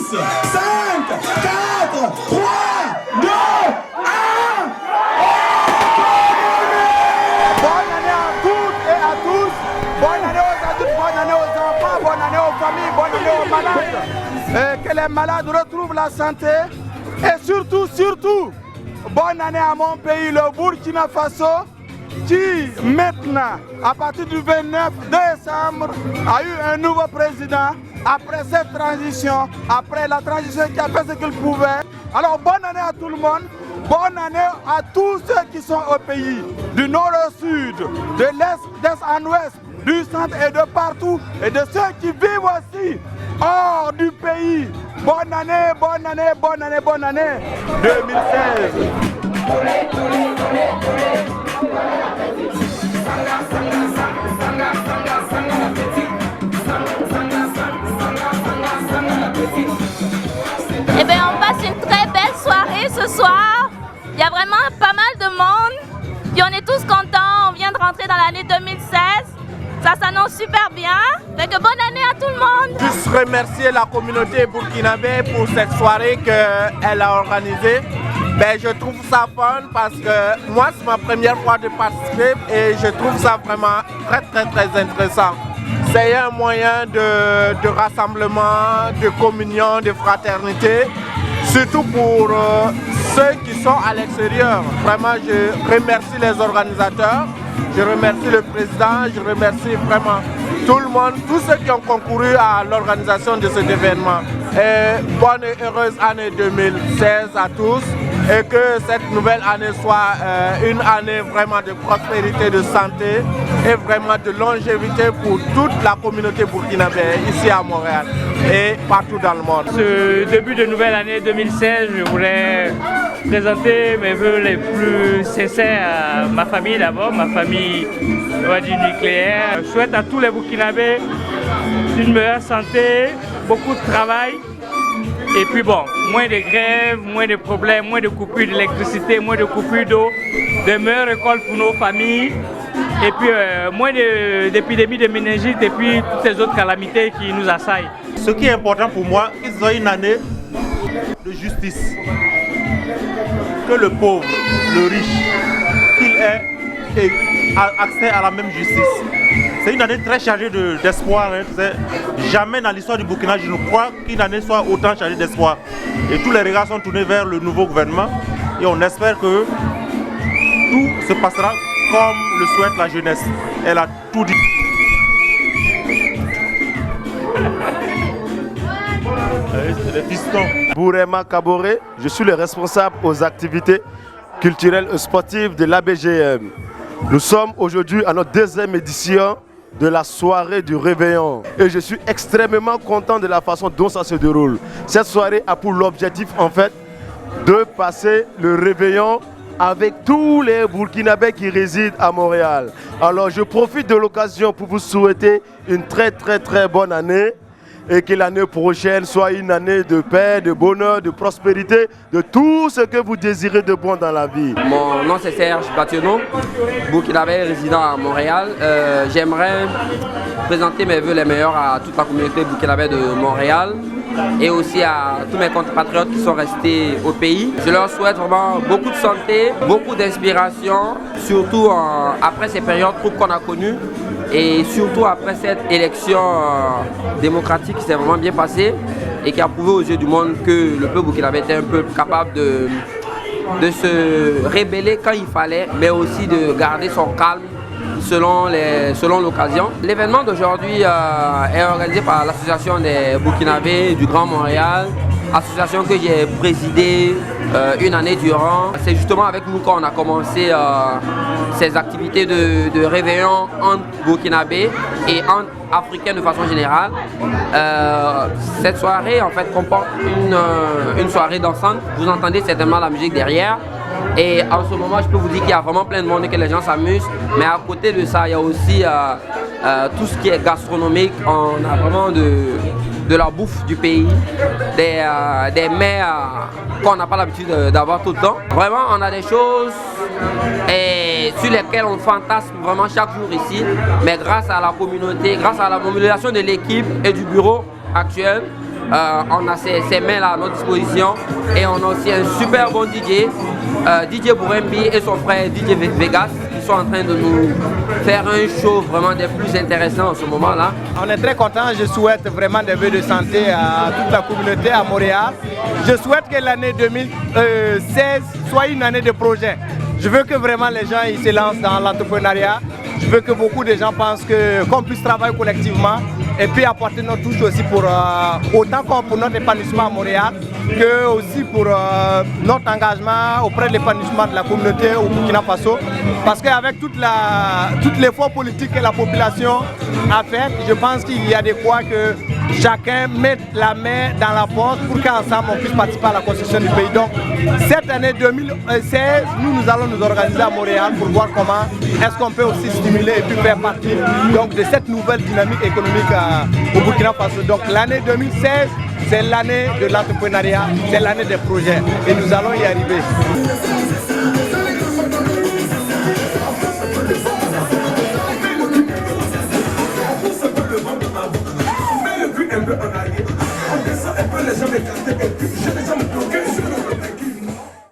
4, 3, 2, 1. Bonne année à toutes et à tous. Bonne année aux adultes, bonne année aux enfants, bonne année aux familles, bonne année aux malades. Que les malades retrouvent la santé. Et surtout, bonne année à mon pays, le Burkina Faso, qui maintenant, à partir du 29 décembre, a eu un nouveau président. Après cette transition, après la transition qui a fait ce qu'il pouvait. Alors bonne année à tout le monde, bonne année à tous ceux qui sont au pays, du nord au sud, de l'est, d'est en ouest, du centre et de partout, et de ceux qui vivent aussi hors du pays. Bonne année, bonne année, bonne année, bonne année 2016. Eh bien, on passe une très belle soirée ce soir. Il y a vraiment pas mal de monde. Puis on est tous contents. On vient de rentrer dans l'année 2016. Ça s'annonce super bien. Fait que bonne année à tout le monde. Juste remercier la communauté burkinabé pour cette soirée qu'elle a organisée. Ben, je trouve ça fun parce que moi, c'est ma première fois de participer et je trouve ça vraiment très intéressant. C'est un moyen de rassemblement, de communion, de fraternité, surtout pour ceux qui sont à l'extérieur. Vraiment, je remercie les organisateurs, je remercie le président, je remercie vraiment tout le monde, tous ceux qui ont concouru à l'organisation de cet événement. Et bonne et heureuse année 2016 à tous. Et que cette nouvelle année soit une année vraiment de prospérité, de santé et vraiment de longévité pour toute la communauté burkinabé ici à Montréal et partout dans le monde. Ce début de nouvelle année 2016, je voulais présenter mes vœux les plus sincères à ma famille d'abord, ma famille du nucléaire. Je souhaite à tous les Burkinabés une meilleure santé, beaucoup de travail. Et puis bon, moins de grèves, moins de problèmes, moins de coupures d'électricité, moins de coupures d'eau, de meilleures écoles pour nos familles, et puis moins d'épidémies de méningite et puis toutes les autres calamités qui nous assaillent. Ce qui est important pour moi, c'est qu'ils aient une année de justice. Que le pauvre, le riche, qu'il ait accès à la même justice. C'est une année très chargée d'espoir. Jamais dans l'histoire du Burkina, je ne crois qu'une année soit autant chargée d'espoir. Et tous les regards sont tournés vers le nouveau gouvernement. Et on espère que tout se passera comme le souhaite la jeunesse. Elle a tout dit. Les fistons. Bourema Kaboré, je suis le responsable aux activités culturelles et sportives de l'ABGM. Nous sommes aujourd'hui à notre deuxième édition de la soirée du réveillon et je suis extrêmement content de la façon dont ça se déroule. Cette soirée a pour l'objectif en fait de passer le réveillon avec tous les Burkinabés qui résident à Montréal. Alors je profite de l'occasion pour vous souhaiter une très bonne année et que l'année prochaine soit une année de paix, de bonheur, de prospérité, de tout ce que vous désirez de bon dans la vie. Mon nom c'est Serge Bationo, Burkinabé résident à Montréal. J'aimerais présenter mes vœux les meilleurs à toute la communauté burkinabé de Montréal et aussi à tous mes compatriotes qui sont restés au pays. Je leur souhaite vraiment beaucoup de santé, beaucoup d'inspiration, surtout après ces périodes troubles qu'on a connues. Et surtout après cette élection démocratique qui s'est vraiment bien passée et qui a prouvé aux yeux du monde que le peuple burkinabé était un peuple capable de se rébeller quand il fallait, mais aussi de garder son calme selon l'occasion. L'événement d'aujourd'hui est organisé par l'association des Burkinabés du Grand Montréal, association que j'ai présidée une année durant. C'est justement avec nous qu'on a commencé ces activités de réveillon entre Burkinabés et entre Africains de façon générale. Cette soirée en fait comporte une soirée dansante. Vous entendez certainement la musique derrière. Et en ce moment, je peux vous dire qu'il y a vraiment plein de monde et que les gens s'amusent. Mais à côté de ça, il y a aussi tout ce qui est gastronomique. On a vraiment de la bouffe du pays, des mets qu'on n'a pas l'habitude d'avoir tout le temps. Vraiment, on a des choses sur lesquelles on fantasme vraiment chaque jour ici. Mais grâce à la communauté, grâce à la mobilisation de l'équipe et du bureau actuel, on a ces mains-là à notre disposition et on a aussi un super bon DJ, DJ Bourembi et son frère DJ Vegas, qui sont en train de nous faire un show vraiment des plus intéressants en ce moment-là. On est très content, je souhaite vraiment des vœux de santé à toute la communauté à Montréal. Je souhaite que l'année 2016 soit une année de projet. Je veux que vraiment les gens ils se lancent dans l'entrepreneuriat. Je veux que beaucoup de gens pensent qu'on puisse travailler collectivement et puis apporter notre touche aussi pour autant pour notre épanouissement à Montréal que aussi pour notre engagement auprès de l'épanouissement de la communauté au Burkina Faso. Parce qu'avec tout l'effort politique que la population a fait, je pense qu'il y a de quoi que chacun mette la main dans la poche pour qu'ensemble on puisse participer à la construction du pays. Donc cette année 2016, nous allons nous organiser à Montréal pour voir comment est-ce qu'on peut aussi stimuler et puis faire partie donc, de cette nouvelle dynamique économique au Burkina Faso. Donc l'année 2016, c'est l'année de l'entrepreneuriat, c'est l'année des projets et nous allons y arriver. Un peu en arrière, on descend un peu les jambes écartées et puis je les jambes